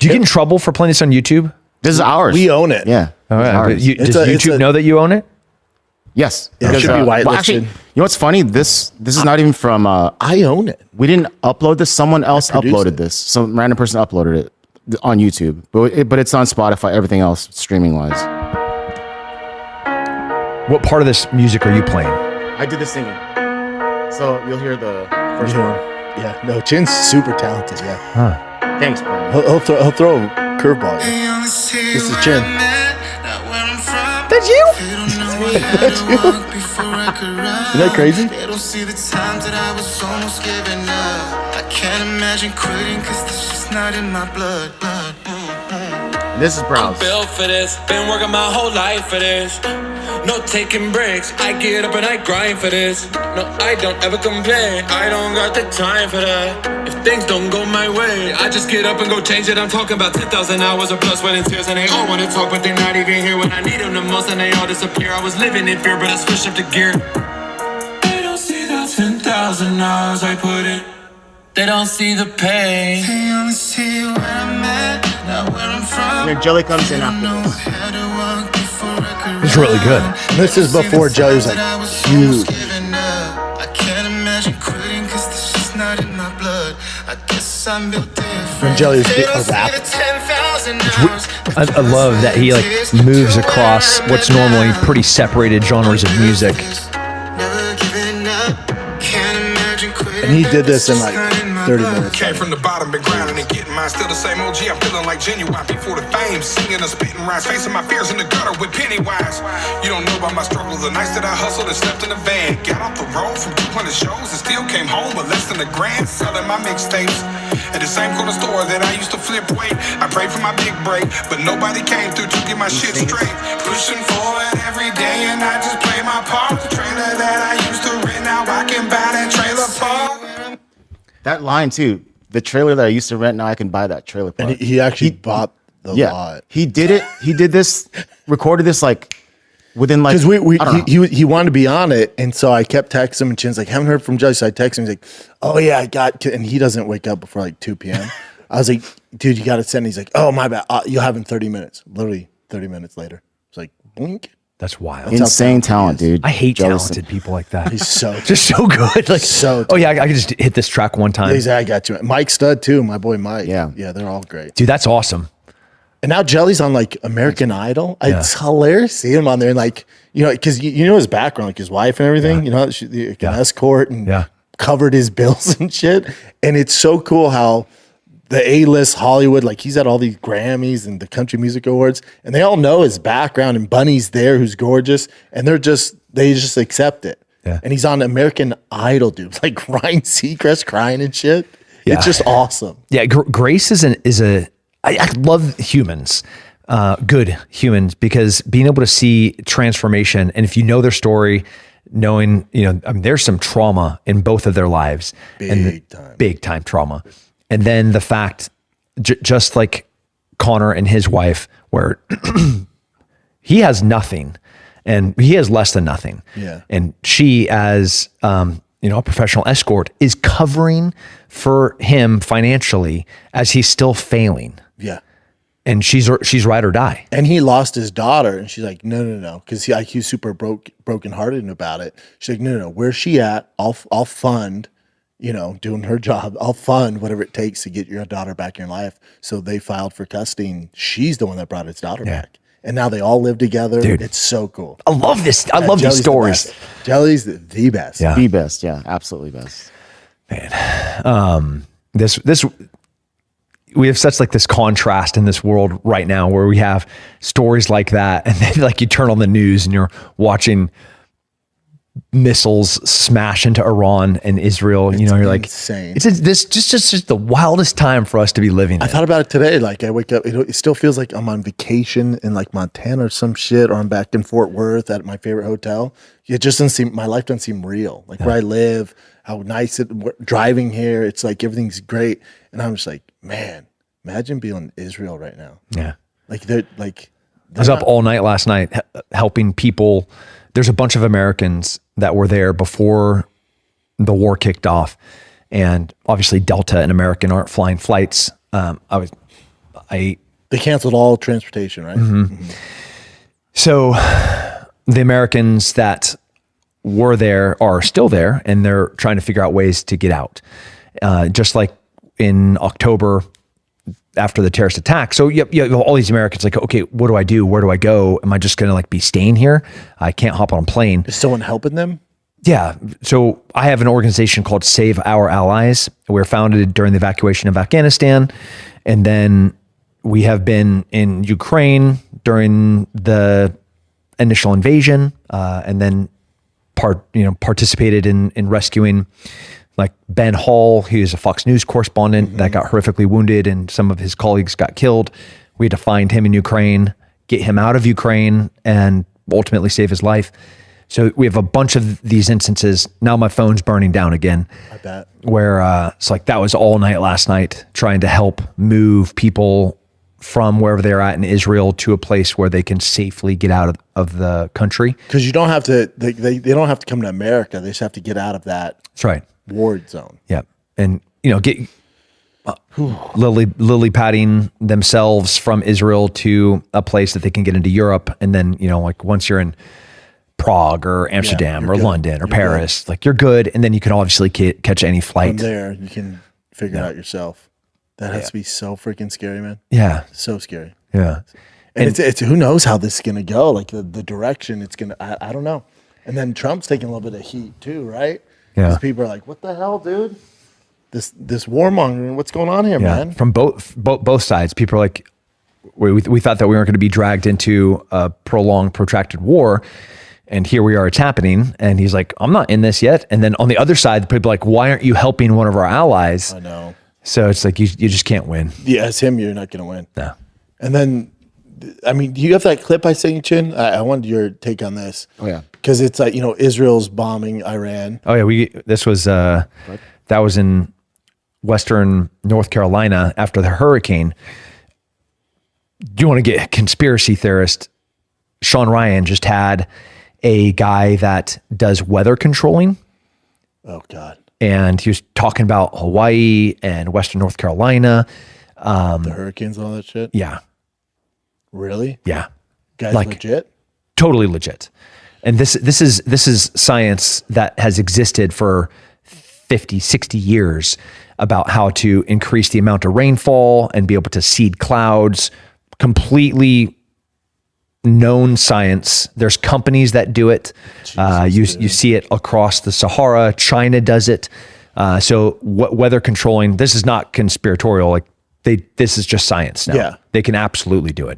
Do you get in trouble for playing this on YouTube? This is ours. We own it. Yeah. All right. Does YouTube know that you own it? Yes. It should be whitelisted. Well, actually, you know what's funny? This is not even from. I own it. We didn't upload this. Someone else uploaded this. Some random person uploaded it on YouTube, but it's on Spotify. Everything else, streaming wise. What part of this music are you playing? I did the singing, so you'll hear the first one. Yeah. No, Chin's super talented. Yeah. Huh. Thanks, Brian. He'll throw a curveball. Yeah. This is Chin. That's you? That's you. Isn't that crazy? They don't see the times that I was almost giving up. I can't imagine quitting, cause this is not in my blood. This is Browns. Built for this, been working my whole life for this. No taking breaks, I get up and I grind for this. No, I don't ever complain, I don't got the time for that. If things don't go my way, I just get up and go change it. I'm talking about 10,000 hours of blood, sweat, and tears. And they all wanna talk, but they're not even here when I need them the most. And they all disappear. I was living in fear, but I switched up the gear. They don't see the 10,000 hours I put in. They don't see the pain. They only see where I'm at, not where I'm from. And then Jelly comes in after this. It's really good. This is before Jelly was like huge. I can't imagine quitting, cause this is not in my blood. I guess I'm built different. When Jelly was a rapper. I love that he like moves across what's normally pretty separated genres of music. And he did this in like 30 minutes. Came from the bottom, been grinding and getting mine. Still the same OG, I'm feeling like genuine. Before the fame, singing and spitting rhymes. Facing my fears in the gutter with Pennywise. You don't know about my struggle. The nights that I hustled and slept in the van. Got off the road from 200 shows and still came home with less than $1,000. Selling my mixtapes at the same corner store that I used to flip weight. I prayed for my big break, but nobody came through to get my shit straight. Pushing forward every day and I just play my part. The trailer that I used to rent, now I can buy that trailer park. That line too. The trailer that I used to rent, now I can buy that trailer park. And he actually bought the lot. He did it. He did this, recorded this like within like. Because he wanted to be on it, and so I kept texting him, and Chin's like, haven't heard from Jelly, so I text him. He's like, oh yeah, I got to, and he doesn't wake up before like 2 p.m. I was like, dude, you got to send. He's like, oh my bad, you'll have in 30 minutes. Literally 30 minutes later, it's like blink. That's wild. Insane talent, dude. I hate talented people like that. He's so just so good. Like so. Oh yeah, I could just hit this track one time. I got you. Mike Stud too, my boy Mike. Yeah, they're all great. Dude, that's awesome. And now Jelly's on like American Idol. It's hilarious seeing him on there, and like because you know his background, like his wife and everything. You know, she an escort and covered his bills and shit. And it's so cool how the A-list Hollywood, like he's at all these Grammys and the Country Music Awards, and they all know his background. And Bunny's there, who's gorgeous, and they just accept it. Yeah. And he's on American Idol, dude. Like Ryan Seacrest crying and shit. Yeah. It's just awesome. Yeah, Grace I love humans, good humans, because being able to see transformation, and if you know their story, knowing, there's some trauma in both of their lives. Big time trauma. And then the fact, just like Connor and his wife, where he has nothing and he has less than nothing. Yeah. And she, as a professional escort, is covering for him financially as he's still failing. Yeah. And she's ride or die. And he lost his daughter, and she's like, no, because he's super brokenhearted about it. She's like, no, where's she at? I'll fund. Doing her job. I'll fund whatever it takes to get your daughter back in your life. So they filed for custody, and she's the one that brought his daughter back. And now they all live together. Dude, it's so cool. I love this. I love these stories. Jelly's the best. Yeah. The best. Yeah, absolutely best. Man, this we have such like this contrast in this world right now, where we have stories like that, and then like you turn on the news and you're watching missiles smash into Iran and Israel. You're like, insane. It's just the wildest time for us to be living in. I thought about it today. Like I wake up, it still feels like I'm on vacation in like Montana or some shit, or I'm back in Fort Worth at my favorite hotel. It just doesn't seem, my life doesn't seem real. Like where I live, how nice driving here. It's like everything's great. And I'm just like, man, imagine being in Israel right now. Yeah. I was up all night last night helping people. There's a bunch of Americans that were there before the war kicked off, and obviously Delta and American aren't flying flights. I They canceled all transportation, right? So the Americans that were there are still there, and they're trying to figure out ways to get out. Just like in October after the terrorist attack. So you have all these Americans like, okay, what do I do? Where do I go? Am I just going to like be staying here? I can't hop on a plane. Is someone helping them? Yeah. So I have an organization called Save Our Allies. We're founded during the evacuation of Afghanistan. And then we have been in Ukraine during the initial invasion, and then participated in rescuing like Ben Hall, who's a Fox News correspondent that got horrifically wounded and some of his colleagues got killed. We had to find him in Ukraine, get him out of Ukraine, and ultimately save his life. So we have a bunch of these instances. Now my phone's burning down again. I bet. Where it's like that was all night last night, trying to help move people from wherever they're at in Israel to a place where they can safely get out of the country. Because you don't have to, they don't have to come to America. They just have to get out of that. That's right. War zone. Yeah. And, get lily padding themselves from Israel to a place that they can get into Europe. And then, like once you're in Prague or Amsterdam or London or Paris, like you're good. And then you can obviously catch any flight. From there, you can figure it out yourself. That has to be so freaking scary, man. Yeah. So scary. Yeah. And it's who knows how this is going to go, like the direction it's going to, I don't know. And then Trump's taking a little bit of heat too, right? Yeah. Because people are like, what the hell, dude? This warmongering, what's going on here, man? From both sides, people are like, we thought that we weren't going to be dragged into a prolonged, protracted war. And here we are, it's happening. And he's like, I'm not in this yet. And then on the other side, people are like, why aren't you helping one of our allies? I know. So it's like, you just can't win. Yeah, it's him, you're not going to win. No. And then, I mean, do you have that clip I sent you, Chin? I wanted your take on this. Oh, yeah. Because it's like, Israel's bombing Iran. Oh yeah, this was that was in Western North Carolina after the hurricane. Do you want to get a conspiracy theorist? Sean Ryan just had a guy that does weather controlling. Oh God. And he was talking about Hawaii and Western North Carolina. The hurricanes and all that shit? Yeah. Really? Yeah. Guys, like, legit? Totally legit. And this is science that has existed for 50, 60 years about how to increase the amount of rainfall and be able to seed clouds. Completely known science. There's companies that do it. You see it across the Sahara. China does it. So weather controlling, this is not conspiratorial. Like this is just science now. Yeah. They can absolutely do it.